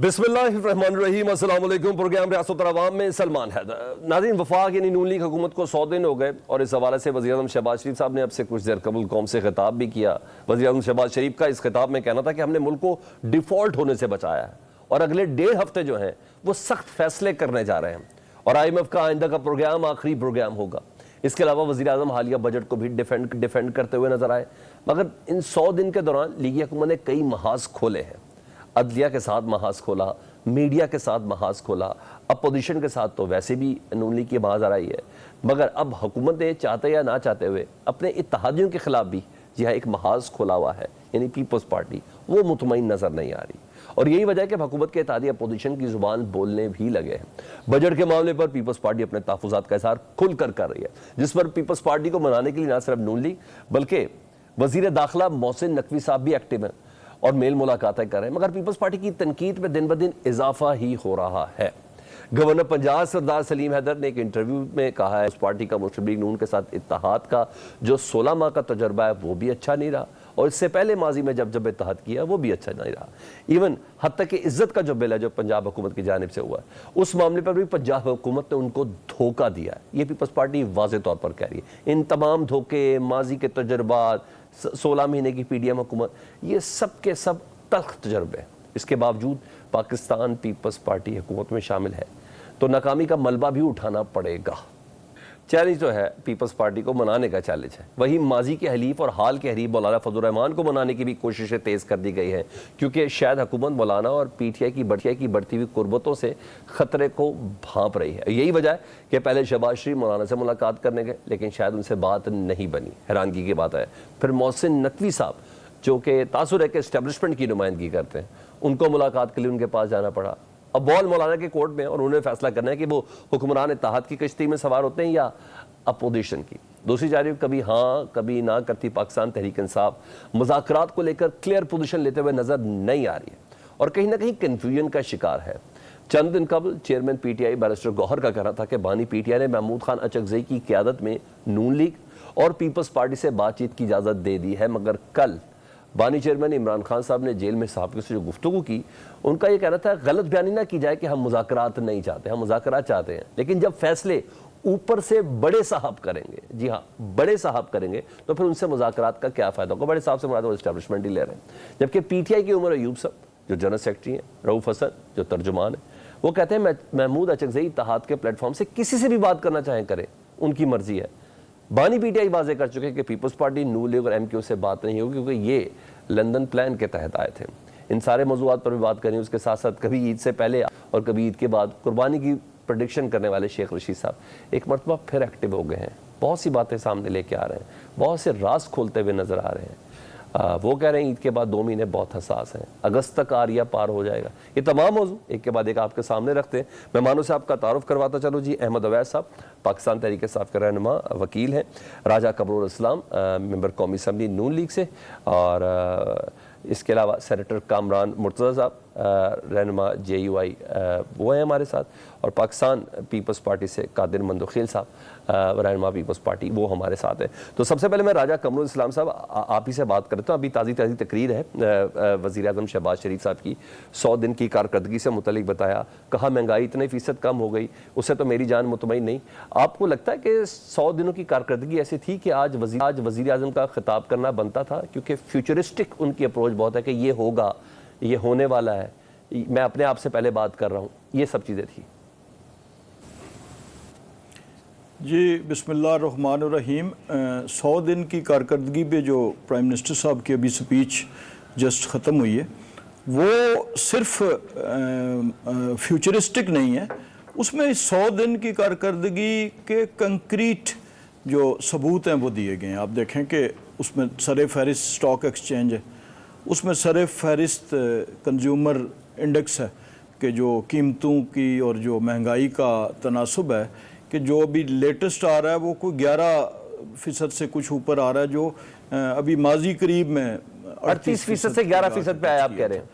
बिस्मिल्लाहिर्रहमानिर्रहीम। अस्सलाम वालेकुम। प्रोग्राम रियासत और अवाम में सलमान हैदर। नाज़रीन, वफाक यानी नून लीग हुकूमत को 100 दिन हो गए और इस हवाले से वज़ीर आज़म शहबाज शरीफ साहब ने अब से कुछ देर कबल कौम से खिताब भी किया। वज़ीर आज़म शहबाज शरीफ का इस खिताब में कहना था कि हमने मुल्क को डिफ़ॉल्ट होने से बचाया है और अगले 1.5 हफ्ते जो हैं वो सख्त फैसले करने जा रहे हैं और IMF का आइंदा का प्रोग्राम आखिरी प्रोग्राम होगा। इसके अलावा वज़ीर आज़म हालिया बजट को भी डिफेंड करते हुए नजर आए। मगर इन 100 दिन के दौरान लीगी हुकूमत ने कई महाज खोले हैं। अदलिया के साथ महाज खोला, मीडिया के साथ महाज खोला, अपोजिशन के साथ तो वैसे भी नून लीग की महाज आ रही है। मगर अब हुकूमत ने चाहते या ना चाहते हुए अपने इत्तेहादियों के खिलाफ भी जी हाँ एक महाज खोला हुआ है, यानी पीपल्स पार्टी वो मुतमईन नजर नहीं आ रही। और यही वजह है कि हुकूमत के इत्तेहादी अपोजिशन की जुबान बोलने भी लगे हैं। बजट के मामले पर पीपल्स पार्टी अपने तहफ़्फ़ुज़ात का इज़हार खुलकर कर रही है, जिस पर पीपल्स पार्टी को मनाने के लिए ना सिर्फ नून लीग बल्कि वज़ीर दाखिला मोहसिन नकवी साहब भी एक्टिव हैं और मेल मुलाकातें कर रहे हैं। मगर पीपल्स पार्टी की तनकीद में दिन ब दिन इजाफा ही हो रहा है। गवर्नर पंजाब सरदार सलीम हैदर ने एक इंटरव्यू में कहा है उस पार्टी का मुस्लिम लीग नून के साथ इत्तेहाद का जो 16 माह का तजर्बा है वो भी अच्छा नहीं रहा और इससे पहले माजी में जब इत्तेहाद किया वो भी अच्छा नहीं रहा। इवन हद तक कि इज्जत का जो बिल है जो पंजाब हुकूमत की जानिब से हुआ है उस मामले पर भी पंजाब हुकूमत ने उनको धोखा दिया है। ये पीपल्स पार्टी वाज़ेह तौर पर कह रही है। इन तमाम धोखे, माजी के तजर्बात, 16 महीने की PDM हुकूमत, ये सब के सब तल्ख तजर्बे हैं। इसके बावजूद पाकिस्तान पीपल्स पार्टी हुकूमत में शामिल है तो नाकामी का मलबा भी उठाना पड़ेगा। चैलेंज तो है पीपल्स पार्टी को मनाने का चैलेंज है। वही माजी के हलीफ और हाल के हरीफ मौलाना फजल रहमान को मनाने की भी कोशिशें तेज़ कर दी गई हैं, क्योंकि शायद हुकूमत मौलाना और PTI की बढ़ती हुई कुर्बतों से ख़तरे को भांप रही है। यही वजह है कि पहले शहबाज शरीफ मौलाना से मुलाकात करने गए लेकिन शायद उनसे बात नहीं बनी। हैरानगी की बात है फिर मोहसिन नकवी साहब जो कि तासुर है कि एस्टेब्लिशमेंट की नुमाइंदगी करते हैं, उनको मुलाकात के लिए उनके पास जाना पड़ा। अब बॉल मौलाना के कोर्ट में और उन्हें फैसला करना है कि वो हुक्मरान इत्तेहाद की कश्ती में सवार होते हैं या अपोजिशन की। दूसरी जानिब कभी हाँ कभी ना करती पाकिस्तान तहरीक इंसाफ मुज़ाकरात को लेकर क्लियर पोजीशन लेते हुए नजर नहीं आ रही है और कहीं ना कहीं कन्फ्यूजन का शिकार है। चंद दिन कबल चेयरमैन PTI बैरिस्टर गौहर का कहना था कि बानी PTI ने महमूद खान अचकज़ई की क़यादत में नून लीग और पीपल्स पार्टी से बातचीत की इजाज़त दे दी है। मगर कल बानी चेयरमैन इमरान खान साहब ने जेल में सहाफ़ियों से जो गुफ्तगू की, उनका ये कहना था गलत बयानी ना की जाए कि हम मुज़ाकरात नहीं चाहते, हम मुज़ाकरात चाहते हैं लेकिन जब फैसले ऊपर से बड़े साहब करेंगे, जी हाँ बड़े साहब करेंगे, तो फिर उनसे मुज़ाकरात का क्या फ़ायदा होगा। बड़े साहब से मुराद एस्टेब्लिशमेंट ही ले रहे हैं। जबकि PTI की उमर अयूब साहब जो जनरल सेक्रेटरी हैं, रऊफ़ हसन जो तर्जुमान है, वो कहते हैं महमूद अचकज़ई इत्तेहाद के प्लेटफॉर्म से किसी से भी बात करना चाहें करें, उनकी मर्जी है। बानी PTI वाज़ेह कर चुके हैं कि पीपल्स पार्टी नून लीग और MQ से बात नहीं होगी क्योंकि ये लंदन प्लान के तहत आए थे। इन सारे मौज़ूआत पर भी बात करें। उसके साथ साथ कभी ईद से पहले और कभी ईद के बाद कुर्बानी की प्रेडिक्शन करने वाले शेख रशीद साहब एक मरतबा फिर एक्टिव हो गए हैं। बहुत सी बातें सामने लेके आ रहे हैं, बहुत से राज खोलते हुए नज़र आ रहे हैं। वो कह रहे हैं ईद के बाद 2 महीने बहुत हसास हैं, अगस्त तक आरिया पार हो जाएगा। ये तमाम मौजू एक के बाद एक आपके सामने रखते हैं। मेहमानों से आपका तारुफ करवाता चलो जी। अहमद अवैस साहब पाकिस्तान तहरीक इंसाफ के रहनुमा वकील हैं, राजा कमरुल इस्लाम मेंबर कौमी असम्बली नून लीग से, और इसके अलावा सेनेटर कामरान मुर्तज़ा साहब रहनुमा JUI वो हैं हमारे साथ, और पाकिस्तान पीपल्स पार्टी से कादिर मंदुखील साहब रहनुमा पीपल्स पार्टी वो हमारे साथ हैं। तो सबसे पहले मैं राजा कमरुल इस्लाम साहब आप ही से बात करता हूँ। अभी ताज़ी तकरीर है वज़ीर आज़म शहबाज शरीफ साहब की 100 दिन की कारकर्दगी से मुतलिक बताया, कहा महंगाई इतने फ़ीसद कम हो गई, उससे तो मेरी जान मुतमईन नहीं। आपको लगता है कि 100 दिनों की कारकर्दगी ऐसी थी कि आज वज़ीर आज़म का खिताब करना बनता था, क्योंकि फ्यूचरिस्टिक उनकी अप्रोच बहुत है कि ये होगा, ये होने वाला है, मैं अपने आप से पहले बात कर रहा हूँ, ये सब चीज़ें थी। जी बिस्मिल्लाहिर्रहमानिर्रहीम। 100 दिन की कारकर्दगी पे जो प्राइम मिनिस्टर साहब की अभी स्पीच जस्ट ख़त्म हुई है वो सिर्फ फ्यूचरिस्टिक नहीं है, उसमें 100 दिन की कारकर्दगी के कंक्रीट जो सबूत हैं वो दिए गए हैं। आप देखें कि उसमें सर फहरिस्त स्टॉक एक्सचेंज है, उसमें सर फहरिस्त कंज्यूमर इंडेक्स है कि जो कीमतों की और जो महंगाई का तनासुब है कि जो अभी लेटेस्ट आ रहा है वो कोई 11% से कुछ ऊपर आ रहा है, जो अभी माजी करीब में 38% से 11% पे आया आप कह रहे हैं।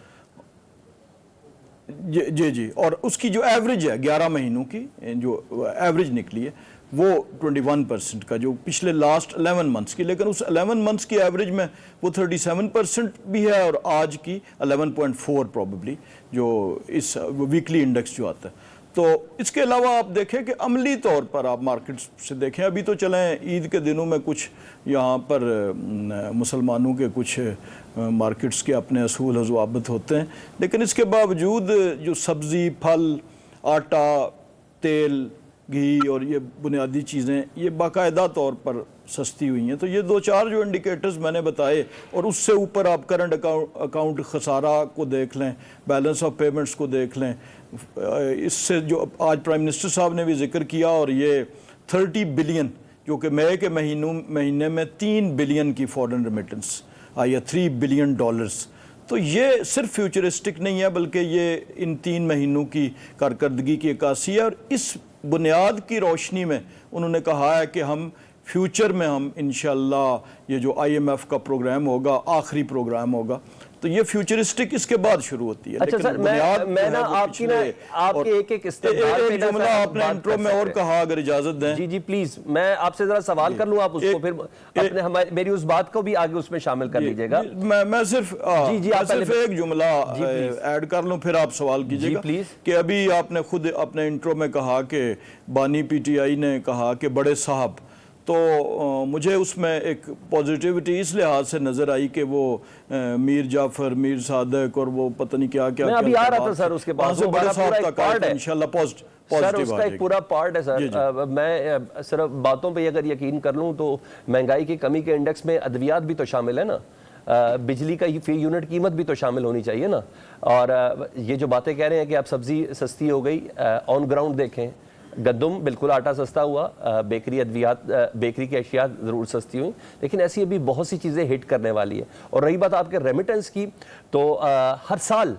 जी, और उसकी जो एवरेज है 11 महीनों की जो एवरेज निकली है वो 21% का जो पिछले लास्ट 11 मंथ्स की, लेकिन उस 11 मंथ्स की एवरेज में वो 37% भी है और आज की 11.4 प्रॉबेबली जो इस वीकली इंडेक्स जो आता है। तो इसके अलावा आप देखें कि अमली तौर पर आप मार्केट्स से देखें, अभी तो चलें ईद के दिनों में कुछ यहाँ पर मुसलमानों के कुछ मार्केट्स के अपने असूल व ज़वाबित होते हैं, लेकिन इसके बावजूद जो सब्ज़ी, फल, आटा, तेल, घी और ये बुनियादी चीज़ें ये बाकायदा तौर पर सस्ती हुई हैं। तो ये दो चार जो इंडिकेटर्स मैंने बताए, और उससे ऊपर आप करंट अकाउंट खसारा को देख लें, बैलेंस ऑफ पेमेंट्स को देख लें, इससे जो आज प्राइम मिनिस्टर साहब ने भी जिक्र किया, और ये 30 बिलियन जो कि मई के महीने में 3 बिलियन की फॉरेन रेमिटेंस आई है, $3 बिलियन। तो ये सिर्फ फ्यूचरिस्टिक नहीं है, बल्कि ये इन 3 महीनों की कारकर्दगी की अक्कासी है। और इस बुनियाद की रोशनी में उन्होंने कहा है कि हम फ्यूचर में हम इंशाअल्लाह ये जो IMF का प्रोग्राम होगा, आखिरी प्रोग्राम होगा, तो ये फ्यूचरिस्टिक इसके बाद शुरू होती है। अच्छा सर, मैं ना आपकी ना आपके एक इस्तेमाल पे जुमला आपने इंट्रो में और कहा, अगर इजाजत दें। जी जी प्लीज, मैं आपसे जरा सवाल कर लूं, आप उसको फिर अपने मेरी उस बात को भी आगे उसमें शामिल कर लीजिएगा। मैं सिर्फ एक जुमला ऐड कर लूं, फिर आप सवाल कीजिएगा कि अभी आपने खुद अपने इंट्रो में कहा कि बानी PTI ने कहा कि बड़े साहब, तो मुझे उसमें एक पॉजिटिविटी इस लिहाज से नज़र आई कि वो मीर जाफ़र, मीर सादक और वो पता नहीं क्या क्या, मैं अभी आ रहा था सर उसके पास, से बड़े साहब तक आया, इंशाल्लाह पॉजिटिव सर उसका एक पूरा पार्ट है सर। मैं सिर्फ बातों पे अगर यकीन कर लूँ तो महंगाई की कमी के इंडेक्स में अद्वियात भी तो शामिल है ना, बिजली का फी यूनिट कीमत भी तो शामिल होनी चाहिए ना। और ये जो बातें कह रहे हैं कि अब सब्जी सस्ती हो गई, ऑन ग्राउंड देखें, गंदम बिल्कुल आटा सस्ता हुआ, बेकरी की अशिया ज़रूर सस्ती हुई, लेकिन ऐसी अभी बहुत सी चीज़ें हिट करने वाली है। और रही बात आपके रेमिटेंस की, तो हर साल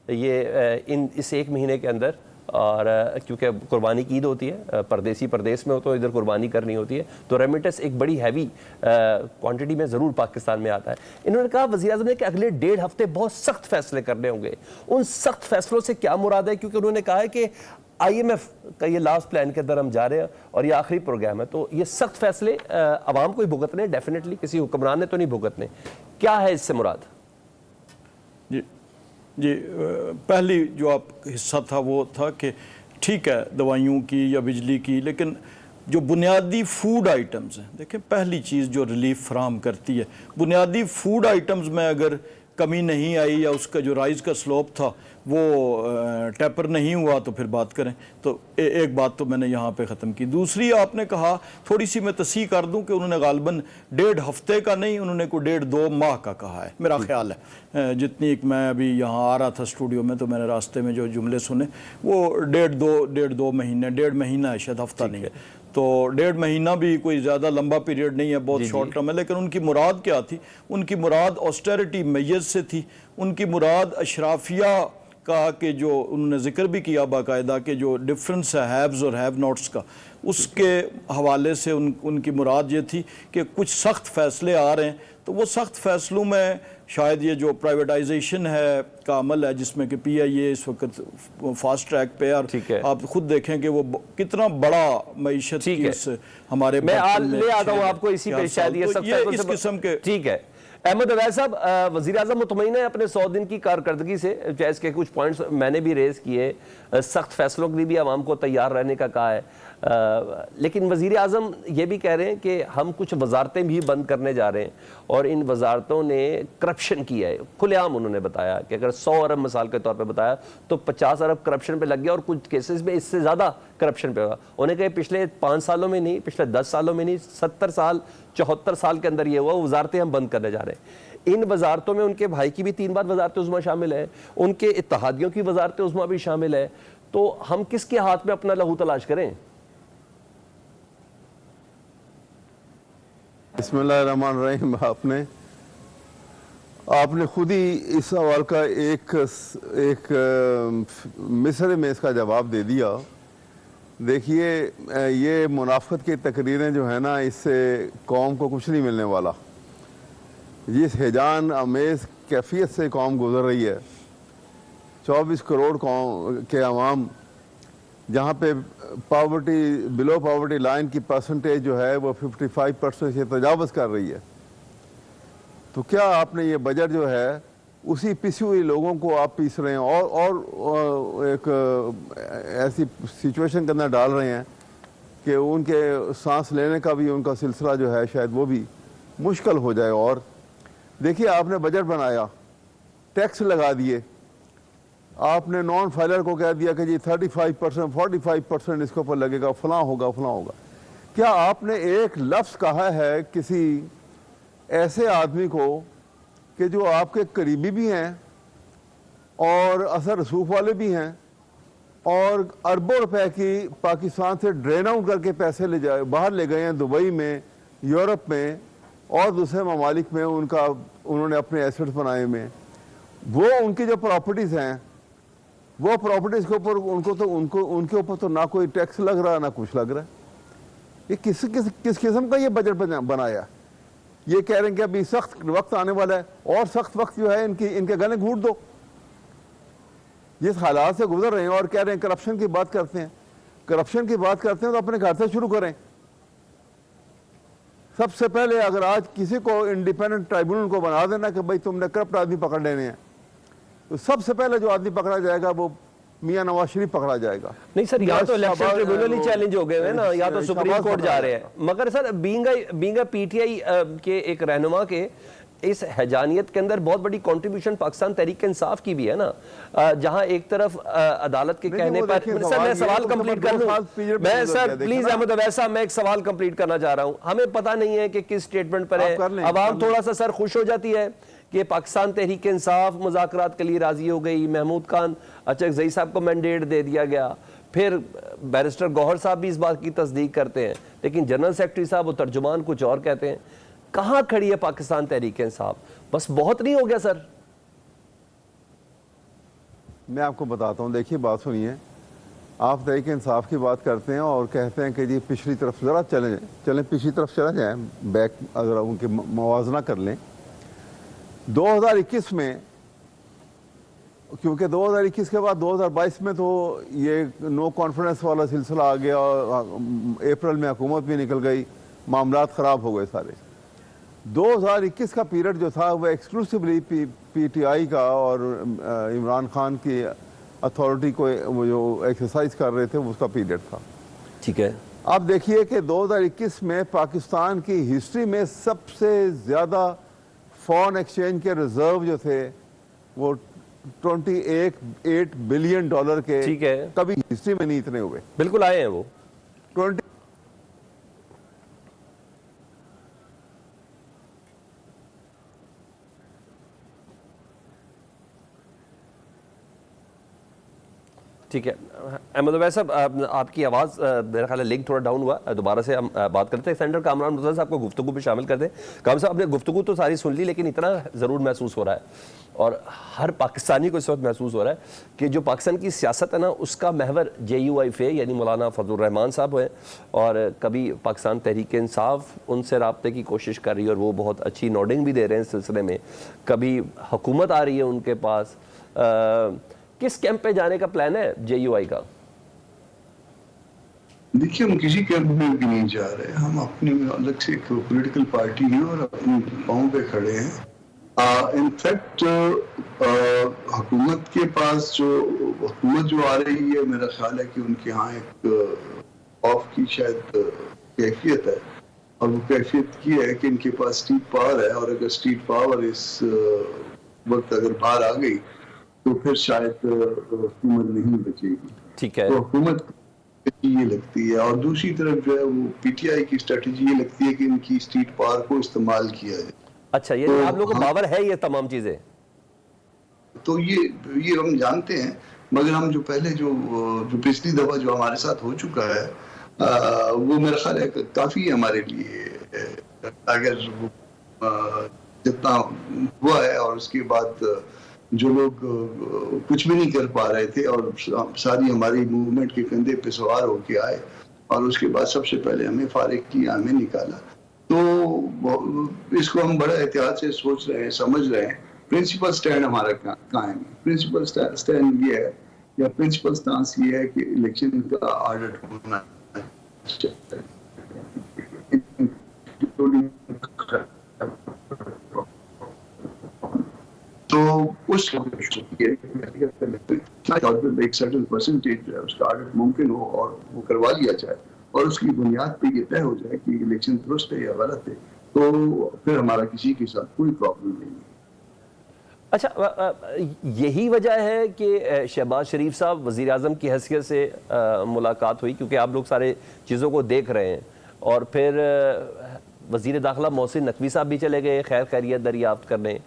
ये इस एक महीने के अंदर, और क्योंकि कुर्बानी की ईद होती है, परदेसी परदेस में हो तो इधर कुर्बानी करनी होती है, तो रेमिटेंस एक बड़ी हैवी क्वांटिटी में ज़रूर पाकिस्तान में आता है। इन्होंने कहा वज़ीर-ए-आज़म ने कि अगले 1.5 हफ्ते बहुत सख्त फैसले करने होंगे। उन सख्त फैसलों से क्या मुराद है? क्योंकि उन्होंने कहा है कि IMF का ये लास्ट प्लान के अंदर हम जा रहे हैं और ये आखिरी प्रोग्राम है, तो ये सख्त फैसले अवाम को ही भुगतने, डेफिनेटली किसी हुक्मरान ने तो नहीं भुगतने। क्या है इससे मुराद? जी पहली जो आप हिस्सा था वो था कि ठीक है दवाइयों की या बिजली की, लेकिन जो बुनियादी फूड आइटम्स हैं, देखें पहली चीज़ जो रिलीफ फराहम करती है, बुनियादी फूड आइटम्स में अगर कमी नहीं आई या उसका जो राइज का स्लोप था वो टेपर नहीं हुआ तो फिर बात करें। तो एक बात तो मैंने यहाँ पे ख़त्म की। दूसरी आपने कहा, थोड़ी सी मैं तस्सीह कर दूं कि उन्होंने गालबन 1.5 हफ्ते का नहीं, उन्होंने कोई 1.5-2 माह का कहा है, मेरा ख्याल है। जितनी मैं अभी यहाँ आ रहा था स्टूडियो में तो मैंने रास्ते में जो जुमले सुने वो 1.5-2 महीने, 1.5 महीना है शायद, हफ्ता नहीं है। तो 1.5 महीना भी कोई ज़्यादा लंबा पीरियड नहीं है, बहुत शॉर्ट टर्म है। लेकिन उनकी मुराद क्या थी? उनकी मुराद ऑस्टेरिटी मेजर्स से थी। उनकी मुराद अशराफिया का कि जो उन्होंने जिक्र भी किया बाकायदा कि जो डिफरेंस है हैव्स और हैव नॉट्स का, उसके हवाले से उनकी मुराद ये थी कि कुछ सख्त फैसले आ रहे हैं, तो वो सख्त फैसलों में शायद ये जो प्राइवेटाइजेशन है का अमल है जिसमें कि PIA इस वक्त फास्ट ट्रैक पे, और आप खुद देखें कि वो कितना बड़ा मईशत की इस हमारे मैं ले आता हूँ आपको इसी पे शायद ये सब इस किस्म के। ठीक है अहमद अवैस साहब, वज़ीर-ए-आज़म मुतमईन है अपने 100 दिन की कारकर्दगी से, जैसे के कुछ पॉइंट्स मैंने भी रेज़ किए, सख्त फैसलों के लिए भी आवाम को तैयार रहने का कहा है, लेकिन वज़ीर-ए-आज़म ये भी कह रहे हैं कि हम कुछ वजारतें भी बंद करने जा रहे हैं और इन वजारतों ने करप्शन किया है। खुलेआम उन्होंने बताया कि अगर 100 अरब मिसाल के तौर पर बताया तो 50 अरब करप्शन पे लग गया और कुछ केसेस में इससे ज़्यादा करप्शन पे हुआ। उन्हें कहे पिछले 5 सालों में नहीं, पिछले 10 सालों में नहीं, 70 साल 74 साल के अंदर ये हुआ, वजारतें हम बंद करने जा रहे हैं। इन वजारतों में उनके भाई की भी 3 बार वजारत उज़्मा शामिल है, उनके इत्तेहादियों की वजारत उज़्मा भी शामिल है, तो हम किसके हाथ में अपना लहू तलाश करें? बिस्मिल्लाहिर्रहमानिर्रहीम। आपने खुद ही इस सवाल का एक मिसरे में इसका जवाब दे दिया। देखिए ये मुनाफत की तकरीरें जो है ना, इससे कौम को कुछ नहीं मिलने वाला। जिस हिजान अमेज़ कैफियत से कौम गुजर रही है, 24 करोड़ कौम के अवाम जहाँ पे पावर्टी बिलो पावर्टी लाइन की परसेंटेज जो है वो 55% से तजावज़ कर रही है। तो क्या आपने ये बजट जो है उसी पिसी हुई लोगों को आप पीस रहे हैं और एक ऐसी सिचुएशन के अंदर डाल रहे हैं कि उनके सांस लेने का भी उनका सिलसिला जो है शायद वो भी मुश्किल हो जाए। और देखिए, आपने बजट बनाया, टैक्स लगा दिए, आपने नॉन फाइलर को कह दिया कि जी 35% 45% इसके ऊपर लगेगा, फलां होगा फलां होगा। क्या आपने एक लफ्ज़ कहा है किसी ऐसे आदमी को कि जो आपके करीबी भी हैं और असर रसूख वाले भी हैं और अरबों रुपए की पाकिस्तान से ड्रेन आउट करके पैसे बाहर ले गए हैं, दुबई में, यूरोप में और दूसरे ममालिक में उन्होंने अपने एसेट्स बनाए में, वो उनकी जो प्रॉपर्टीज़ हैं वो प्रॉपर्टीज़ के ऊपर उनके ऊपर तो ना कोई टैक्स लग रहा ना कुछ लग रहा है। ये किस किस्म का ये बजट बनाया? ये कह रहे हैं कि अभी सख्त वक्त आने वाला है और सख्त वक्त जो है इनके गले घूट दो। जिस हालात से गुजर रहे हैं और कह रहे हैं करप्शन की बात करते हैं, करप्शन की बात करते हैं तो अपने घर से शुरू करें। सबसे पहले अगर आज किसी को इंडिपेंडेंट ट्राइब्यूनल को बना देना कि भाई तुमने करप्ट आदमी पकड़ लेने हैं, तो सबसे पहले जो आदमी पकड़ा जाएगा वो मियां नवाज शरीफ पकड़ा जाएगा। नहीं सर, यहाँ तो इलेक्शन ट्रिब्यूनल ही चैलेंज हो गए हैं ना, या तो सुप्रीम कोर्ट जा रहे हैं। मगर सर बीइंग पीटीआई के एक रहनुमा के इस हैजानियत के अंदर बहुत बड़ी कंट्रीब्यूशन पाकिस्तान तहरीक इंसाफ की भी है ना, जहां एक तरफ अदालत के कहने पर सर मैं सवाल कंप्लीट कर लूं, मैं सर प्लीज अहमद वैसा मैं एक सवाल कंप्लीट करना चाह रहा हूं। हमें पता नहीं है कि किस स्टेटमेंट पर है, अवाम थोड़ा सा सर खुश हो जाती है कि पाकिस्तान तहरीक इंसाफ मुज़ाकरात के लिए राजी हो गई, महमूद खान अचकज़ई साहब को मैंडेट दे दिया गया, फिर बैरिस्टर गौहर साहब भी इस बात की तस्दीक करते हैं, लेकिन जनरल सेक्रेटरी साहब और तर्जुमान कुछ और कहते हैं। कहाँ खड़ी है पाकिस्तान तहरीक इंसाफ? बस बहुत नहीं हो गया सर? मैं आपको बताता हूँ, देखिए बात सुनिए, आप तहरीक इंसाफ की बात करते हैं और कहते हैं कि जी पिछली तरफ ज़रा चलें पिछली तरफ चले जाएं, बैक अगर उनके मुवाजना कर लें 2021 में, क्योंकि 2021 के बाद 2022 में तो ये नो कॉन्फिडेंस वाला सिलसिला आ गया और अप्रैल में हुकूमत भी निकल गई, मामलात ख़राब हो गए सारे। 2021 का पीरियड जो था वह एक्सक्लूसिवली पीटीआई का और इमरान खान की अथॉरिटी को वो जो एक्सरसाइज कर रहे थे उसका पीरियड था। ठीक है, आप देखिए कि 2021 में पाकिस्तान की हिस्ट्री में सबसे ज़्यादा फॉरेन एक्सचेंज के रिजर्व जो थे वो 28 बिलियन डॉलर के, ठीक है, कभी हिस्ट्री में नहीं इतने हुए। बिल्कुल आए हैं वो 20 ठीक है। अहमद वैस साहब आपकी आवाज़ मेरा ख्याल है लिंक थोड़ा डाउन हुआ, दोबारा से हम बात करते हैं। सेंटर कामरान मुर्तज़ा साहब को गुफ्तगू में शामिल कर दें। काम साहब, आपने गुफ्तगू तो सारी सुन ली, लेकिन इतना ज़रूर महसूस हो रहा है और हर पाकिस्तानी को इस वक्त महसूस हो रहा है कि जो पाकिस्तान की सियासत है ना, उसका महवर JUIFA यानी मौलाना फजलुर रहमान साहब है, और कभी पाकिस्तान तहरीक इंसाफ उनसे रब्ते की कोशिश कर रही है और वो बहुत अच्छी नोडिंग भी दे रहे हैं इस सिलसिले में, कभी हुकूमत आ रही है उनके पास। किस कैंप पे जाने का प्लान है JUI का? देखिए, हम किसी कैंप में भी नहीं जा रहे, हम अपने अलग से एक पॉलिटिकल पार्टी है और अपने पाँव पे खड़े हैं। इनफैक्ट हुकूमत के पास हुकूमत जो आ रही है, मेरा ख्याल है कि उनके यहाँ एक ऑफ की शायद कैफियत है, और वो कैफियत ये है कि इनके पास स्टेट पावर है, और अगर स्टेट पावर इस वक्त अगर बाहर आ गई तो फिर शायद हुकूमत नहीं बचेगी। ठीक है, तो हुकूमत ये लगती है, और दूसरी तरफ जो है वो पीटीआई की स्ट्रेटजी ये लगती है कि इनकी स्टेट पावर को इस्तेमाल किया जाए। अच्छा, ये तो आप लोगों को पावर है ये तमाम चीजें? तो ये हम जानते हैं, मगर हम जो पहले जो पिछली दफा जो हमारे साथ हो चुका है वो मेरा ख्याल है काफी हमारे लिए, अगर जितना हुआ है और उसके बाद जो लोग कुछ भी नहीं कर पा रहे थे और सारी हमारी मूवमेंट के कंधे पे सवार होके आए, और उसके बाद सबसे पहले हमें फारिग किया, हमें निकाला, तो इसको हम बड़ा एहतियात से सोच रहे हैं, समझ रहे हैं। प्रिंसिपल स्टैंड हमारा कायम है। प्रिंसिपल स्टैंड ये है یا پرنسپل سٹانس یہ ہے کہ الیکشن کا آڈٹ ہونا چاہیے. تو اس ایک سرٹن پرسنٹیج اس کا آڈٹ ممکن ہو اور وہ کروا لیا جائے اور اس کی بنیاد پہ یہ طے ہو جائے کہ الیکشن درست ہے یا غلط ہے, تو پھر ہمارا کسی کے ساتھ کوئی پرابلم نہیں ہے. اچھا, یہی وجہ ہے کہ شہباز شریف صاحب وزیر اعظم کی حیثیت سے ملاقات ہوئی, کیونکہ آپ لوگ سارے چیزوں کو دیکھ رہے ہیں, اور پھر وزیر داخلہ محسن نقوی صاحب بھی چلے گئے خیر خیریت دریافت کرنے,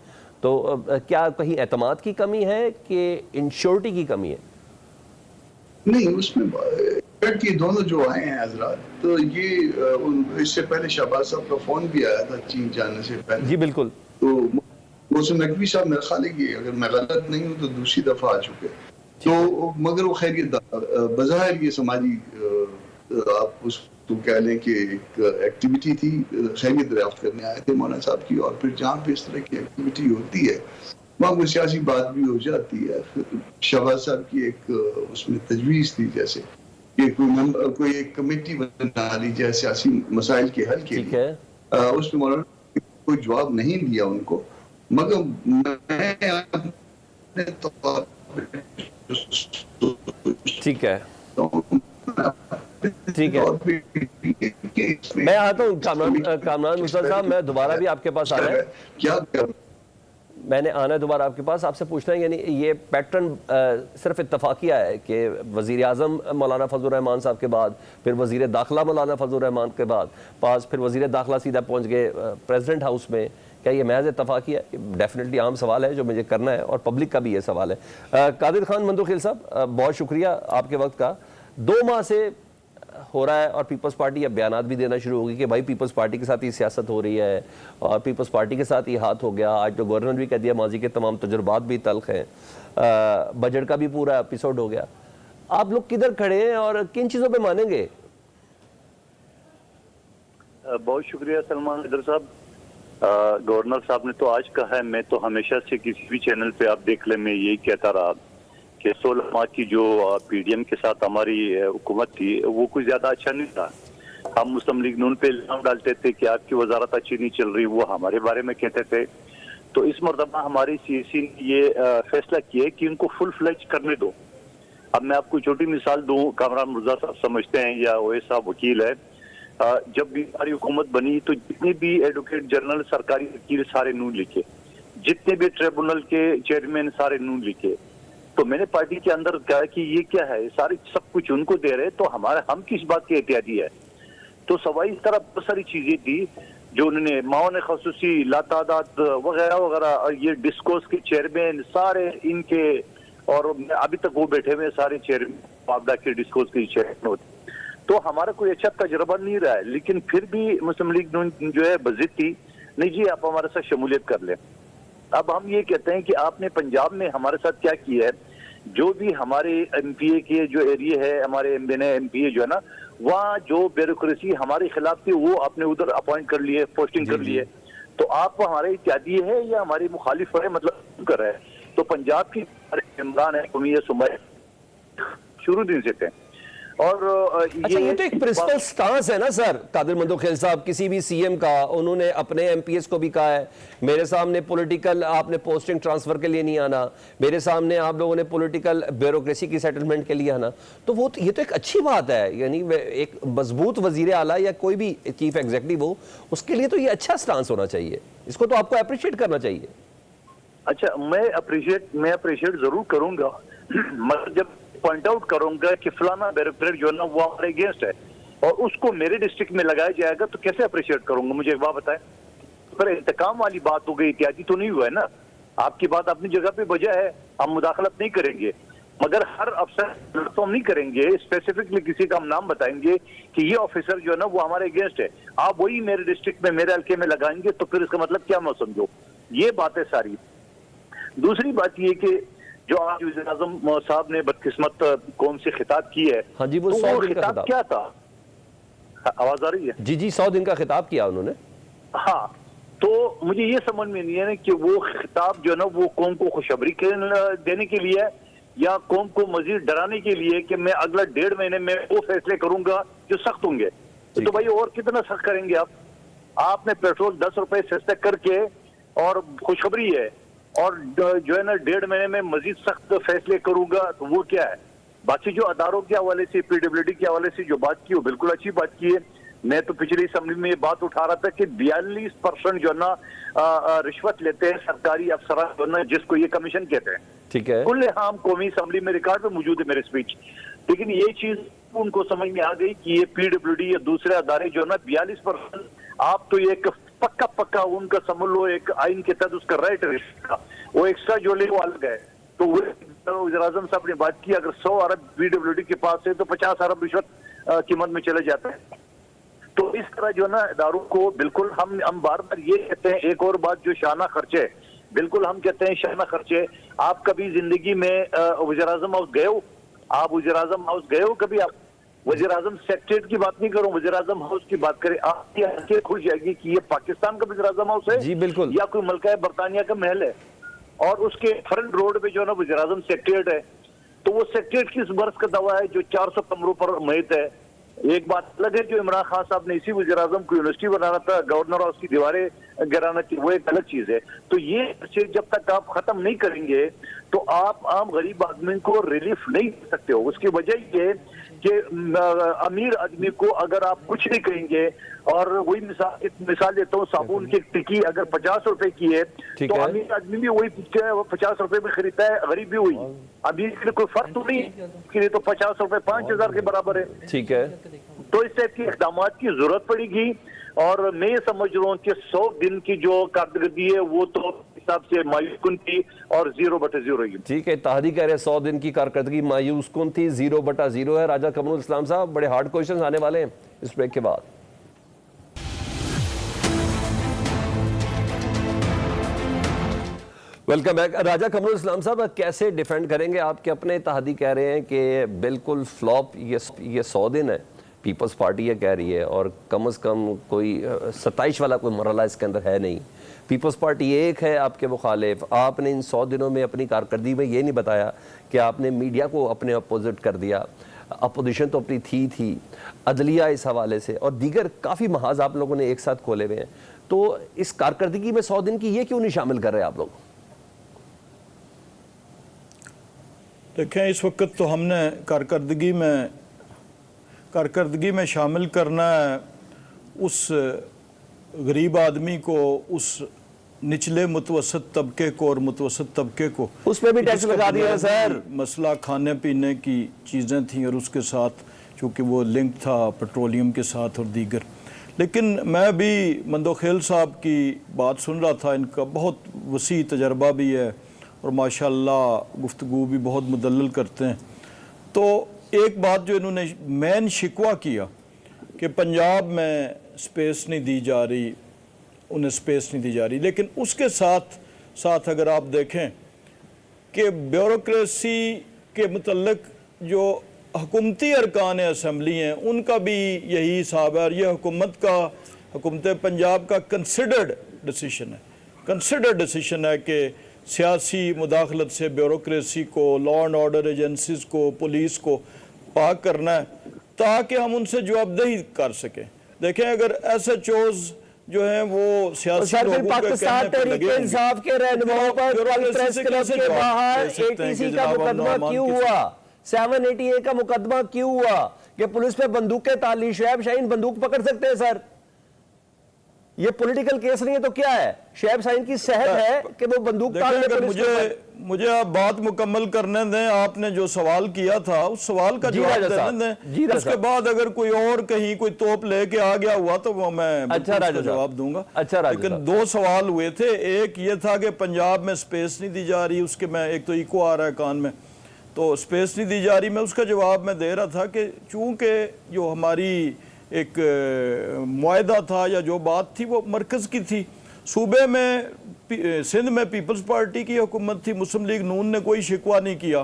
تو کیا کہیں اعتماد کی کمی ہے کہ انشورٹی کی کمی ہے؟ نہیں, اس میں یہ دونوں جو آئے ہیں حضرات, تو یہ اس سے پہلے شہباز صاحب کا فون بھی آیا تھا چین جانے سے پہلے. جی بالکل. تو محسن نقوی صاحب میرا خیال ہے کہ اگر میں غلط نہیں ہوں تو دوسری دفعہ آ چکے, تو مگر وہ خیریت بظاہر یہ سماجی آپ اس کو کہہ لیں کہ ایک ایکٹیویٹی تھی, خیریت دریافت کرنے آئے تھے مولانا صاحب کی, اور پھر جہاں پہ اس طرح کی ایکٹیویٹی ہوتی ہے وہاں کوئی سیاسی بات بھی ہو جاتی ہے. شہباز صاحب کی ایک اس میں تجویز تھی جیسے کہ کوئی ایک کمیٹی بنا لی جائے سیاسی مسائل کے حل کے لیے, اس میں مولانا کوئی جواب نہیں دیا ان کو, مگر میں ٹھیک ہے ٹھیک ہے, میں آتا ہوں کامران مصطفیٰ صاحب, میں دوبارہ بھی آپ کے پاس آنا ہے, کیا میں نے آنا ہے دوبارہ آپ کے پاس, آپ سے پوچھنا ہے یعنی یہ پیٹرن صرف اتفاقیہ ہے کہ وزیر اعظم مولانا فضل الرحمان صاحب کے بعد پھر وزیر داخلہ مولانا فضل الرحمان کے بعد پاس پھر وزیر داخلہ سیدھا پہنچ گئے پریزیڈنٹ ہاؤس میں, کیا یہ محض اتفاقیہ ہے؟ ڈیفینیٹلی عام سوال ہے جو مجھے کرنا ہے, اور پبلک کا بھی یہ سوال ہے. قادر خان مندوخیل صاحب, بہت شکریہ آپ کے وقت کا. 2 ماہ سے ہو رہا ہے اور پیپلز پارٹی اب بیانات بھی دینا شروع ہوگی کہ بھائی پیپلز پارٹی کے ساتھ یہ سیاست ہو رہی ہے اور پیپلز پارٹی کے ساتھ یہ ہاتھ ہو گیا. آج تو گورنر بھی کہہ دیا ماضی کے تمام تجربات بھی تلخ ہیں, بجٹ کا بھی پورا ایپیسوڈ ہو گیا. آپ لوگ کدھر کھڑے ہیں اور کن چیزوں پہ مانیں گے؟ بہت شکریہ سلمان حیدر صاحب. گورنر صاحب نے تو آج کہا ہے, میں تو ہمیشہ سے کسی بھی چینل پہ آپ دیکھ لیں میں یہی کہتا رہا کہ 16 ماہ کی جو پی ڈی ایم کے ساتھ ہماری حکومت تھی وہ کچھ زیادہ اچھا نہیں تھا. ہم مسلم لیگ نون پہ الزام ڈالتے تھے کہ آپ کی وزارت اچھی نہیں چل رہی, وہ ہمارے بارے میں کہتے تھے. تو اس مرتبہ ہماری سی سی نے یہ فیصلہ کیا کہ ان کو فل فلیج کرنے دو. اب میں آپ کو چھوٹی مثال دوں, کامران مرزا صاحب سمجھتے ہیں یا اویس صاحب وکیل ہے, جب بھی ہماری حکومت بنی تو جتنے بھی ایڈوکیٹ جنرل سرکاری وکیل سارے نون لکھے, جتنے بھی ٹریبونل کے چیئرمین سارے نون لکھے. تو میں نے پارٹی کے اندر کہا کہ یہ کیا ہے, ساری سب کچھ ان کو دے رہے تو ہم کس بات کے احتیاطی ہے. تو سوائی اس طرح بہت ساری چیزیں تھی جو انہوں نے معاون خصوصی لاتعداد وغیرہ وغیرہ, یہ ڈسکوس کے چیئرمین سارے ان کے, اور ابھی تک وہ بیٹھے ہوئے سارے چیئرمین معاہدہ کے ڈسکوس کے چیئرمین ہوتے. تو ہمارا کوئی اچھا تجربہ نہیں رہا ہے, لیکن پھر بھی مسلم لیگ نون جو ہے بضد تھی, نہیں جی آپ ہمارے ساتھ شمولیت کر لیں. اب ہم یہ کہتے ہیں کہ آپ نے پنجاب میں ہمارے ساتھ کیا کیا ہے, جو بھی ہمارے ایم پی اے کے جو ایریا ہے, ہمارے ایم پی اے جو ہے نا, وہاں جو بیوروکریسی ہمارے خلاف تھی وہ آپ نے ادھر اپوائنٹ کر لیے, پوسٹنگ کر لیے. تو آپ ہمارے اتحادی ہے یا ہماری مخالف ہے, مطلب کر رہے ہیں. تو پنجاب کی عمران ہے قومیت صوبہ شروع دن سے تھے. اور اچھا, یہ تو ایک پرنسپل سٹانس ہے نا سر قادر مندوخیل صاحب, کسی بھی سی ایم کا انہوں نے اپنے ایم پی ایس کو بھی کہا ہے میرے سامنے پولیٹیکل آپ نے پوسٹنگ ٹرانسفر کے لیے نہیں آنا, میرے سامنے آپ لوگوں نے پولیٹیکل بیوروکریسی کی سیٹلمنٹ کے لیے آنا. تو وہ یہ تو ایک اچھی بات ہے, یعنی ایک مضبوط وزیر اعلیٰ یا کوئی بھی چیف ایگزیکٹو ہو اس کے لیے تو یہ اچھا سٹانس ہونا چاہیے, اس کو تو آپ کو اپریشیٹ کرنا چاہیے. اچھا, میں اپریشیٹ ضرور کروں گا, مگر جب پوائنٹ آؤٹ کروں گا کہ فلانا بیوروکریٹ جو ہے نا وہ ہمارے اگینسٹ ہے اور اس کو میرے ڈسٹرکٹ میں لگایا جائے گا, تو کیسے اپریشیٹ کروں گا؟ مجھے ایک بات بتائیں. پھر انتقام والی بات ہو گئی, احتیاطی تو نہیں ہوا ہے نا. آپ کی بات اپنی جگہ پہ بجا ہے, ہم مداخلت نہیں کریں گے, مگر ہر افسر تو ہم نہیں کریں گے. اسپیسیفکلی کسی کا ہم نام بتائیں گے کہ یہ آفیسر جو ہے نا وہ ہمارے اگینسٹ ہے, آپ وہی میرے ڈسٹرکٹ میں میرے حلقے میں لگائیں گے, تو پھر اس کا مطلب کیا میں سمجھو. یہ باتیں ساری. دوسری بات یہ کہ جو آج وزیر اعظم صاحب نے بدقسمت قوم سے خطاب کی ہے, ہاں جی, وہ 100 دن کا خطاب کیا تھا؟ آواز آ رہی ہے؟ جی 100 دن کا خطاب کیا انہوں نے. ہاں, تو مجھے یہ سمجھ میں نہیں ہے کہ وہ خطاب جو ہے نا وہ قوم کو خوشخبری دینے کے لیے ہے یا قوم کو مزید ڈرانے کے لیے کہ میں اگلا 1.5 مہینے میں وہ فیصلے کروں گا جو سخت ہوں گے. تو بھائی اور کتنا سخت کریں گے آپ نے پیٹرول 10 روپے سستا کر کے, اور خوشخبری ہے, اور جو ہے نا 1.5 مہینے میں مزید سخت فیصلے کروں گا, تو وہ کیا ہے؟ باقی جو اداروں کے حوالے سے, PWD کے حوالے سے جو بات کی وہ بالکل اچھی بات کی ہے. میں تو پچھلی اسمبلی میں یہ بات اٹھا رہا تھا کہ 42% جو ہے نا رشوت لیتے ہیں سرکاری افسران جو ہے نا, جس کو یہ کمیشن کہتے ہیں. ٹھیک ہے, کل عام قومی اسمبلی میں ریکارڈ پہ موجود ہے میرے اسپیچ. لیکن یہ چیز ان کو سمجھ میں آ گئی کہ یہ PWD یا دوسرے ادارے جو ہے نا 42%, آپ تو یہ ایک پکا ان کا سمجھ لو ایک آئین کے تحت اس کا رائٹ ہے, وہ ایکسٹرا جو لے وہ الگ ہے. تو وزیر اعظم صاحب نے بات کی اگر 100 ارب PWD کے پاس ہے تو 50 ارب رشوت قیمت میں چلے جاتے ہیں. تو اس طرح جو ہے نا اداروں کو بالکل ہم بار بار یہ کہتے ہیں. ایک اور بات جو شانہ خرچے, بالکل ہم کہتے ہیں شانہ خرچے. آپ کبھی زندگی میں وزیر اعظم ہاؤس گئے ہو؟ آپ وزیر اعظم ہاؤس گئے ہو کبھی؟ آپ وزیر اعظم سیکریٹریٹ کی بات نہیں کروں, وزیر اعظم ہاؤس کی بات کریں, آپ کی آنکھیں کھل جائے گی کہ یہ پاکستان کا وزیر اعظم ہاؤس ہے جی بالکل, یا کوئی ملکہ برطانیہ کا محل ہے. اور اس کے فرنٹ روڈ پہ جو ہے نا وزیر اعظم سیکریٹریٹ ہے. تو وہ سیکریٹریٹ کس برس کا دعویٰ ہے جو 400 کمروں پر محیط ہے. ایک بات الگ ہے جو عمران خان صاحب نے اسی وزیر اعظم کو یونیورسٹی بنانا تھا, گورنر ہاؤس کی دیواریں گرانا تھی, وہ ایک الگ چیز ہے. تو یہ جب تک آپ ختم نہیں کریں گے تو آپ عام غریب آدمی کو ریلیف نہیں دے سکتے ہو. اس کی وجہ یہ کہ امیر آدمی کو اگر آپ کچھ نہیں کہیں گے, اور وہی مثال دیتا ہوں, صابن کی ٹکی اگر 50 روپے کی ہے تو امیر آدمی بھی وہی 50 روپے میں خریدتا ہے, غریب بھی وہی. امیر کے لیے کوئی فرق تو نہیں ہے, اس کے لیے تو 50 روپے 5000 کے برابر ہے. ٹھیک ہے, تو اس ٹائپ کی اقدامات کی ضرورت پڑے گی. اور میں یہ سمجھ رہا ہوں کہ 100 دن کی جو کارکردگی ہے وہ تو حساب سے مایوس کن تھی اور 0/0 رہی. ٹھیک ہے, اتحادی کہہ رہے 100 دن کی کارکردگی مایوس کن تھی, 0/0 ہے. راجہ قمر الاسلام صاحب, بڑے ہارڈ کوئسچنز آنے والے ہیں اس بریک کے بعد. Welcome back. راجہ قمر الاسلام صاحب, کیسے ڈیفینڈ کریں گے آپ کے اپنے اتحادی کہہ رہے ہیں کہ بالکل فلاپ یہ 100 دن ہے, پیپلز پارٹی یہ کہہ رہی ہے, اور کم از کم کوئی 27 والا کوئی مرحلہ اس کے اندر ہے نہیں. پیپلز پارٹی ایک ہے آپ کے مخالف. آپ نے ان 100 دنوں میں اپنی کارکردگی میں یہ نہیں بتایا کہ آپ نے میڈیا کو اپنے اپوزٹ کر دیا. اپوزیشن تو اپنی تھی, عدلیہ اس حوالے سے اور دیگر کافی محاذ آپ لوگوں نے ایک ساتھ کھولے ہوئے ہیں. تو اس کارکردگی میں 100 دن کی یہ کیوں نہیں شامل کر رہے آپ لوگ؟ دیکھیں, اس وقت تو ہم نے کارکردگی میں شامل کرنا ہے اس غریب آدمی کو, اس نچلے متوسط طبقے کو اور متوسط طبقے کو. اس پہ بھی ٹیکس لگا دیا ہے سر. مسئلہ کھانے پینے کی چیزیں تھیں اور اس کے ساتھ چونکہ وہ لنک تھا پیٹرولیم کے ساتھ اور دیگر. لیکن میں بھی مندوخیل صاحب کی بات سن رہا تھا, ان کا بہت وسیع تجربہ بھی ہے اور ماشاءاللہ گفتگو بھی بہت مدلل کرتے ہیں. تو ایک بات جو انہوں نے مین شکوہ کیا کہ پنجاب میں سپیس نہیں دی جا رہی, انہیں سپیس نہیں دی جا رہی. لیکن اس کے ساتھ اگر آپ دیکھیں کہ بیوروکریسی کے متعلق جو حکومتی ارکان اسمبلی ہیں ان کا بھی یہی حساب ہے, اور یہ حکومت پنجاب کا کنسیڈرڈ ڈیسیشن ہے کہ سیاسی مداخلت سے بیوروکریسی کو, لا اینڈ آرڈر ایجنسیز کو, پولیس کو پاک کرنا ہے تاکہ ہم ان سے جواب دہی کر سکیں. دیکھیں اگر ایس ایچ اوز جو ہیں وہ سیاسی لوگوں کے پاکستان تحریک انصاف کے رہنماؤں پر پریس کلب کے باہر ATC کا مقدمہ کیوں ہوا, 780A کا مقدمہ کیوں ہوا کہ پولیس پہ بندوق کے تعلی شعیب شاہین بندوق پکڑ سکتے ہیں سر؟ یہ پولیٹیکل کیس نہیں ہے تو کیا ہے؟ شعیب شاہین کی صحت ہے کہ وہ بندوق مجھے آپ بات مکمل کرنے دیں. آپ نے جو سوال کیا تھا اس سوال کا جواب دینے دیں, اس کے بعد اگر کوئی اور کہیں کوئی توپ لے کے آ گیا ہوا تو وہ میں جواب دوں گا. لیکن 2 سوال ہوئے تھے. ایک یہ تھا کہ پنجاب میں سپیس نہیں دی جا رہی, اس کے میں ایک تو ایکو آ رہا ہے کان میں, تو سپیس نہیں دی جا رہی. میں اس کا جواب میں دے رہا تھا کہ چونکہ جو ہماری ایک معاہدہ تھا یا جو بات تھی وہ مرکز کی تھی, صوبے میں سندھ میں پیپلز پارٹی کی حکومت تھی, مسلم لیگ نون نے کوئی شکوہ نہیں کیا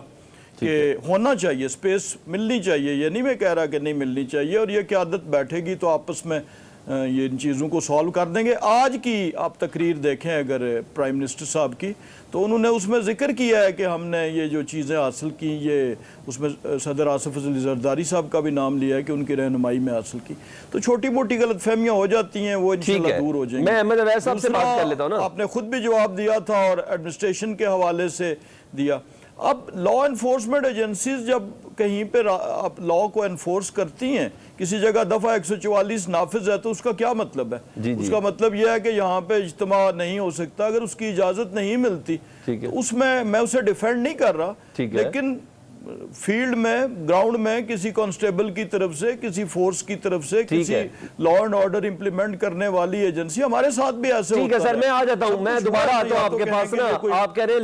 کہ ہونا چاہیے, سپیس ملنی چاہیے. یہ نہیں میں کہہ رہا کہ نہیں ملنی چاہیے, اور یہ قیادت بیٹھے گی تو آپس میں ये इन चीज़ों को सॉल्व कर देंगे। आज की आप तकरीर देखें अगर प्राइम मिनिस्टर साहब की, तो उन्होंने उसमें जिक्र किया है कि हमने ये जो चीज़ें हासिल की, ये उसमें सदर आसिफ अली जरदारी साहब का भी नाम लिया है कि उनकी रहनुमाई में हासिल की। तो छोटी मोटी गलतफहमियाँ हो जाती हैं, वो इंशाल्लाह दूर हो जाएंगी। मैं अहमद अवैस साहब से बात कर लेता हूँ ना। आपने खुद भी जवाब दिया था और एडमिनिस्ट्रेशन के हवाले से दिया। अब लॉ एनफोर्समेंट एजेंसीज जब कहीं पे आप लॉ को एनफोर्स करती हैं, किसी जगह दफ़ा 144 नाफिज है, तो उसका क्या मतलब है? उसका मतलब यह है कि यहाँ पे इज्तिमा नहीं हो सकता अगर उसकी इजाज़त नहीं मिलती। तो उसमें मैं उसे डिफेंड नहीं कर रहा, लेकिन फील्ड में, ग्राउंड में किसी कांस्टेबल की तरफ से, किसी फोर्स की तरफ से, किसी लॉ एंड ऑर्डर इंप्लीमेंट करने वाली एजेंसी, हमारे साथ भी ऐसे ठीक है सर, मैं आ जाता हूँ, मैं दोबारा आता हूँ आपके पास ना। आप कह रहे हैं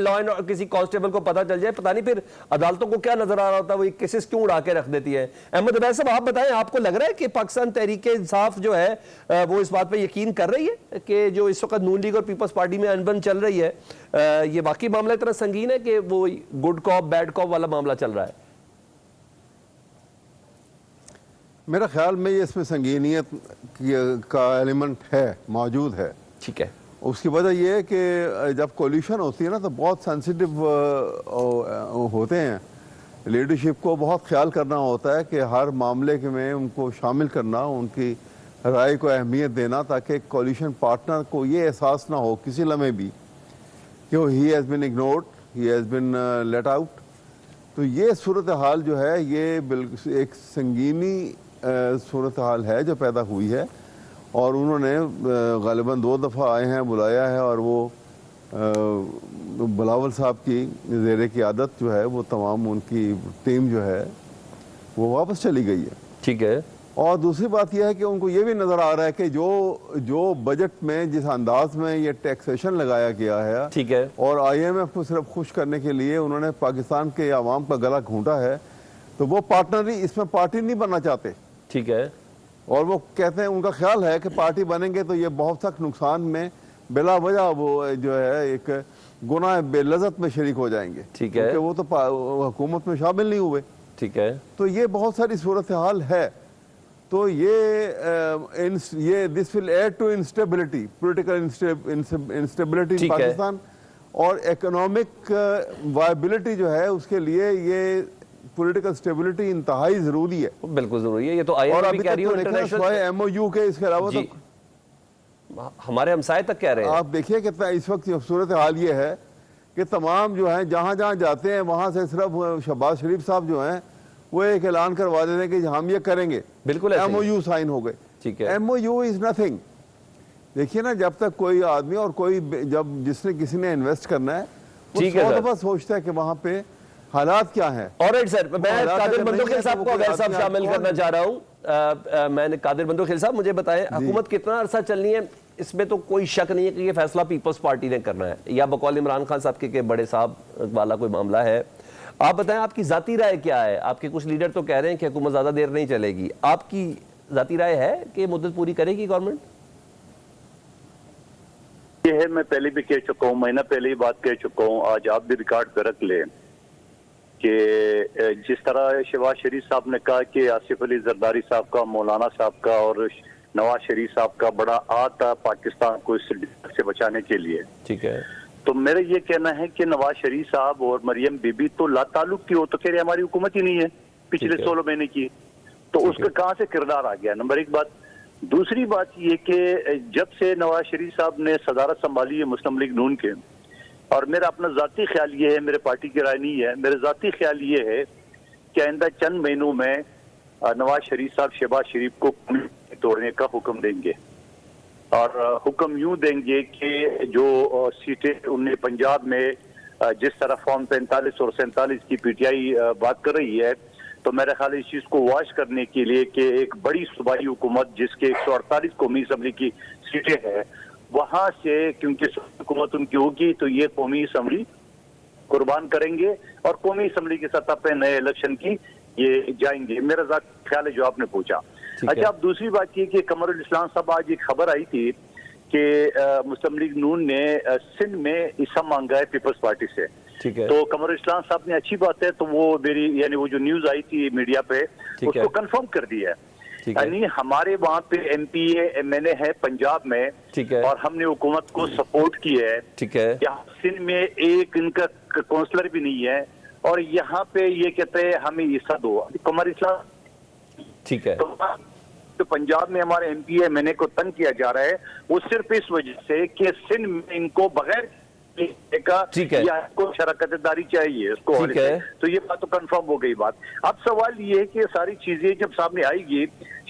लॉ एंड किसी कांस्टेबल को पता चल जाए, पता नहीं फिर अदालतों को क्या नजर आ रहा होता है, वो केसेस क्यों उड़ा के रख देती है। अहमद अवैस साहब, आप बताएं, आपको लग रहा है कि पाकिस्तान तहरीक इंसाफ जो है वो इस बात पर यकीन कर रही है कि जो इस वक्त नून लीग और पीपल्स पार्टी में अनबन चल रही है, ये वाकई मामला इतना संगीन है कि वो गुड कॉप बैड कॉप वाला मामला चल रहा है? मेरा ख्याल में ये इसमें संगीनियत का एलिमेंट है, मौजूद है। ठीक है। उसकी वजह ये है कि जब कोलिशन होती है ना, तो बहुत सेंसिटिव होते हैं। लीडरशिप को बहुत ख्याल करना होता है कि हर मामले के में उनको शामिल करना, उनकी राय को अहमियत देना, ताकि कोलिशन पार्टनर को ये एहसास ना हो किसी लम्हे भी कि he has been ignored, he has been let out. तो ये सूरत हाल जो है, ये बिल्कुल एक संगीनी सूरत हाल है जो पैदा हुई है, और उन्होंने ग़ालिबन 2 दफ़ा आए हैं, बुलाया है, और वो बिलावल साहब की ज़ेरे क़ियादत जो है, वो तमाम उनकी टीम जो है वो वापस चली गई है। ठीक है। और दूसरी बात यह है कि उनको ये भी नज़र आ रहा है कि जो बजट में जिस अंदाज में ये टैक्सेशन लगाया गया है, ठीक है, और IMF को सिर्फ खुश करने के लिए उन्होंने पाकिस्तान के आवाम का गला घूंटा है, तो वो पार्टनर ही इसमें पार्टी नहीं बनना चाहते। ठीक है। और वो कहते हैं, उनका ख्याल है कि पार्टी बनेंगे तो ये बहुत सख्त नुकसान में बिला वजह वो जो है एक गुनाह बेलज़त में शरीक हो जाएंगे। ठीक है, क्योंकि वो तो हुकूमत में शामिल नहीं हुए। ठीक है। तो ये बहुत सारी सूरत हाल है। तो ये this will add to instability, political instability in Pakistan, और इकोनॉमिक वायबिलिटी जो है उसके लिए ये पॉलिटिकल स्टेबिलिटी इंतहाई जरूरी है। बिल्कुल जरूरी है। ये तो IMF भी कह रही है, इंटरनेशनल MOU के इसके अलावा तो हमारे हमसाए तक कह रहे हैं। आप देखिए कितना इस वक्त सूरत हाल ये है कि तमाम जो है जहाँ जहाँ जाते हैं वहाँ से सिर्फ शहबाज शरीफ साहब जो हैं वो एक ऐलान करवा देते हैं कि हम ये करेंगे। बिल्कुल MOU साइन हो गए। ठीक है। MOU is nothing. देखिए ना, जब तक कोई आदमी और कोई जब जिसने किसी ने इन्वेस्ट करना है, वो 100 दफा सोचता है कि वहाँ पे हालात क्या हैं। ऑलराइट सर, मैं कादिर बंदोखेल साहब को अवैस साहब शामिल करना चाह रहा हूँ। मैंने कादिर बंदोखेल साहब, मुझे बताएं, हुकूमत कितना अरसा चलनी है? इसमें तो कोई शक नहीं है कि ये फैसला पीपल्स पार्टी ने करना है, या बकौल इमरान खान साहब के बड़े साहब वाला कोई मामला है। आप बताएं, आपकी जाती राय क्या है? आपके कुछ लीडर तो कह रहे हैं कि हुकूमत ज्यादा देर नहीं चलेगी, आपकी जाती राय है कि मुद्दत पूरी करेगी गवर्नमेंट? ये है, मैं पहले भी कह चुका हूँ, महीना पहले ही बात कह चुका हूँ, आज आप भी रिकॉर्ड पे रख लें कि जिस तरह शहबाज शरीफ साहब ने कहा कि आसिफ अली जरदारी साहब का, मौलाना साहब का और नवाज शरीफ साहब का बड़ा हाथ था पाकिस्तान को इस से बचाने के लिए। ठीक है। तो मेरा ये कहना है कि नवाज शरीफ साहब और मरियम बीबी तो लाताल्लुक की हो, तो कह रहे हमारी हुकूमत ही नहीं है पिछले 16 महीने की, तो उसका कहाँ से किरदार आ गया? नंबर 1 बात। दूसरी बात ये कि जब से नवाज शरीफ साहब ने सदारत संभाली है मुस्लिम लीग नून के, और मेरा अपना ज़ाती ख्याल ये है, मेरे पार्टी की राय नहीं है, मेरा ज़ाती ख्याल ये है कि आइंदा चंद महीनों में नवाज शरीफ साहब शहबाज शरीफ को तोड़ने का हुक्म देंगे, और हुक्म यूं देंगे कि जो सीटें उन्हें पंजाब में जिस तरह फॉर्म 45 और 47 की PTI बात कर रही है, तो मेरा ख्याल इस चीज़ को वाश करने के लिए कि एक बड़ी सूबाई हुकूमत जिसके 148 कौमी असम्बली की सीटें हैं, वहाँ से क्योंकि हुकूमत उनकी होगी, तो ये कौमी असम्बली कुर्बान करेंगे और कौमी असम्बली की सतह पे नए इलेक्शन की ये जाएंगे। मेरा ख्याल है जो आपने पूछा। अच्छा, अब दूसरी बात ये कि कमरुल इस्लाम साहब, आज एक खबर आई थी कि मुस्लिम लीग नून ने सिंध में हिस्सा मांगा है पीपल्स पार्टी से। ठीक है। तो कमरुल इस्लाम साहब ने, अच्छी बात है, तो वो मेरी यानी वो जो न्यूज आई थी मीडिया पे उसको कंफर्म कर दिया है। ٹھیک ہے۔ یعنی ہمارے وہاں پہ MPA MNA ہے پنجاب میں، ٹھیک ہے۔ اور ہم نے حکومت کو سپورٹ کی ہے، ٹھیک ہے۔ یہاں سندھ میں ایک ان کا کونسلر بھی نہیں ہے، اور یہاں پہ یہ کہتے ہیں ہمیں حصہ دو، قمر اسلام ٹھیک ہے۔ تو پنجاب میں ہمارے MPA MNA کو تنگ کیا جا رہا ہے، وہ صرف اس وجہ سے کہ سندھ میں ان کو بغیر ٹھیک ہے، یا کو شراکت داری چاہیے اس کو، ٹھیک ہے۔ تو یہ بات تو کنفرم ہو گئی بات۔ اب سوال یہ ہے کہ ساری چیزیں جب سامنے آئے گی،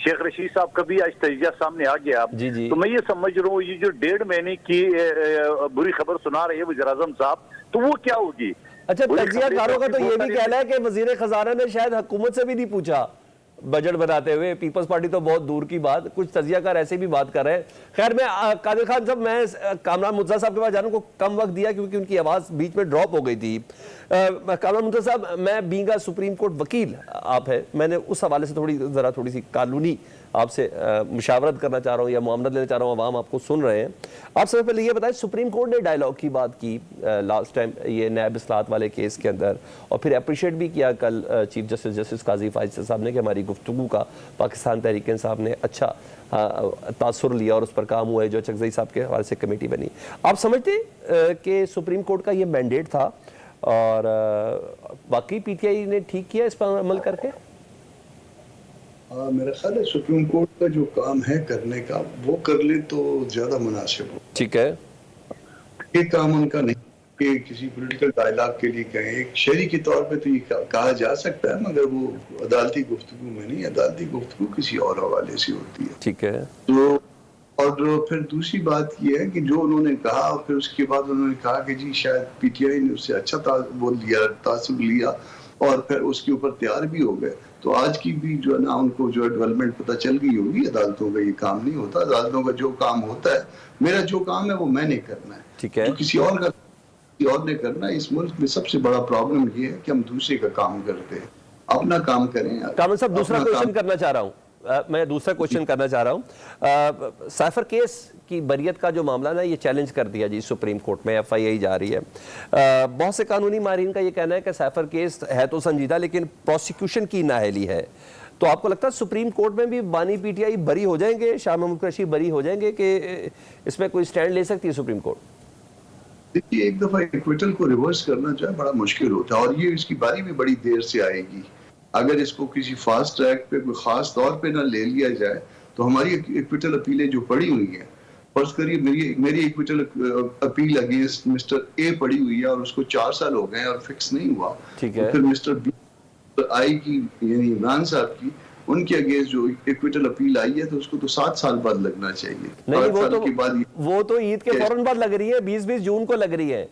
شیخ رشید صاحب کا بھی آج تجزیہ سامنے آ گیا، جی جی، تو میں یہ سمجھ رہا ہوں یہ جو 1.5 مہینے کی بری خبر سنا رہے ہیں وزیر اعظم صاحب، تو وہ کیا ہوگی؟ اچھا تجزیہ کاروں کا تو یہ بھی کہنا ہے کہ وزیر خزانہ نے شاید حکومت سے بھی نہیں پوچھا بجٹ بناتے ہوئے، پیپلز پارٹی تو بہت دور کی بات، کچھ تجزیہ کار ایسے بھی بات کر رہے ہیں۔ خیر میں قادر خان صاحب، میں کامران مرتضیٰ صاحب کے پاس جانے کو کم وقت دیا کیونکہ ان کی آواز بیچ میں ڈراپ ہو گئی تھی۔ کامران مرتضیٰ صاحب، میں بینگ اے سپریم کورٹ وکیل آپ ہے، میں نے اس حوالے سے تھوڑی سی قانونی آپ سے مشاورت کرنا چاہ رہا ہوں یا معاملت لینا چاہ رہا ہوں، عوام آپ کو سن رہے ہیں۔ آپ سب سے پہلے یہ بتائیں، سپریم کورٹ نے ڈائیلاگ کی بات کی لاسٹ ٹائم یہ نیب اصلاحات والے کیس کے اندر، اور پھر اپریشیٹ بھی کیا کل چیف جسٹس قاضی فائز صاحب نے کہ ہماری گفتگو کا پاکستان تحریک انصاف نے اچھا تاثر لیا اور اس پر کام ہوا ہے، جو چکزئی صاحب کے حوالے سے کمیٹی بنی۔ آپ سمجھتے کہ سپریم کورٹ کا یہ مینڈیٹ تھا اور واقعی PTI نے ٹھیک کیا اس پر عمل کر کے؟ میرا خیال ہے سپریم کورٹ کا جو کام ہے کرنے کا وہ کر لے تو زیادہ مناسب ہو۔ ٹھیک ہے۔ یہ کام ان کا نہیں کہ کسی پولیٹیکل ڈائلاگ کے لیے کہیں، ایک شہری کے طور پہ تو یہ کہا جا سکتا ہے، مگر وہ عدالتی گفتگو میں نہیں، عدالتی گفتگو کسی اور حوالے سے ہوتی ہے۔ ٹھیک ہے۔ تو اور پھر دوسری بات یہ ہے کہ جو انہوں نے کہا، اور پھر اس کے بعد انہوں نے کہا کہ جی شاید PTI نے اس سے اچھا تاثر لیا اور پھر اس کے اوپر تیار بھی ہو گئے، تو آج کی بھی جو ہے نا ان کو جو ڈیولپمنٹ پتہ چل گئی ہوگی۔ عدالتوں کا یہ کام نہیں ہوتا، عدالتوں کا جو کام ہوتا ہے، میرا جو کام ہے وہ میں نے کرنا ہے، ٹھیک ہے۔ جو کسی اور نے کرنا ہے۔ اس ملک میں سب سے بڑا پرابلم یہ ہے کہ ہم دوسرے کا کام کرتے ہیں، اپنا کام کریں۔ کامران صاحب دوسرا کویشچن کرنا چاہ رہا ہوں، میں دوسرا کویشچن کرنا چاہ رہا ہوں۔ سائفر کیس کی بریت کا جو معاملہ نا، یہ چیلنج کر دیا جی سپریم کورٹ میں، FII جا رہی ہے۔ بہت سے قانونی ماہرین کا یہ کہنا ہے کہ سائفر کیس ہے تو سنجیدہ لیکن پروسیکیوشن کی نااہلی ہے، تو آپ کو لگتا ہے سپریم کورٹ میں بھی بانی PTI بری ہو جائیں گے، شاہ محمود قریشی بری ہو جائیں گے کہ اس میں کوئی سٹینڈ لے سکتی ہے سپریم کورٹ؟ دیکھیے، ایک دفعہ ایکویٹل کو ریورس کرنا جو ہے بڑا مشکل ہوتا ہے، اور یہ اس کی باری بھی بڑی دیر سے آئے گی۔ اگر اس کو کسی فاسٹ ٹریک پہ کوئی خاص طور پہ نہ لے لیا جائے تو ہماری ایکویٹل اپیلیں جو پڑی ہوئی ہیں، فرض کریے میری acquittal appeal against Mr A پڑی ہوئی ہے اور اس کو 4 سال ہو گئے اور فکس نہیں ہوا، ٹھیک ہے۔ پھر مسٹر B آئی کی یعنی عمران صاحب کی، ان کے اگینسٹ جو ایکویٹل اپیل آئی ہے تو اس کو تو 7 سال بعد لگنا چاہیے۔ نہیں، وہ تو عید کے فوراً بعد لگ رہی ہے، 20 جون کو لگ رہی ہے۔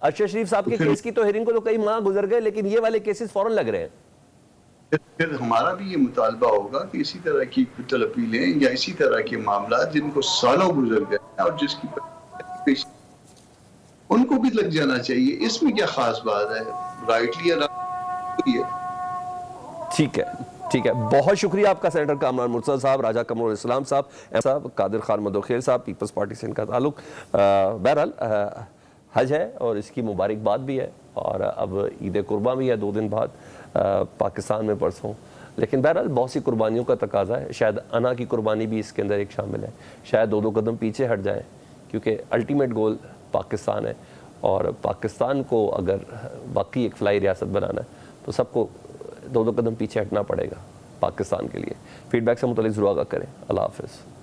ارشد شریف صاحب کے کیس کی تو ہیرنگ کو تو کئی ماہ گزر گئے، لیکن یہ والے کیسز فوراً لگ رہے ہیں۔ پھر ہمارا بھی یہ مطالبہ ہوگا کہ اسی طرح کی ایکویٹل اپیلیں یا اسی طرح کے معاملات جن کو سالوں گزر گئے اور جس کی ان کو بھی لگ جانا چاہیے۔ اس میں کیا خاص بات ہے؟ رائٹلی یا رائٹلی ہے۔ ٹھیک ہے، ٹھیک ہے، بہت شکریہ آپ کا سینیٹر کامران مرتضیٰ صاحب، راجہ قمر الاسلام صاحب، قادر خان مدوخیل صاحب، پیپلز پارٹی سے ان کا تعلق۔ بہرحال حج ہے اور اس کی مبارکباد بھی ہے، اور اب عید قرباں بھی ہے 2 دن بعد پاکستان میں پرسوں، لیکن بہرحال بہت سی قربانیوں کا تقاضا ہے، شاید انا کی قربانی بھی اس کے اندر ایک شامل ہے، شاید 2 قدم پیچھے ہٹ جائیں، کیونکہ الٹیمیٹ گول پاکستان ہے، اور پاکستان کو اگر واقعی ایک فلائی ریاست بنانا ہے تو سب کو 2 قدم پیچھے ہٹنا پڑے گا پاکستان کے لیے۔ فیڈ بیک سے متعلق ضرور آگاہ کریں۔ اللہ حافظ۔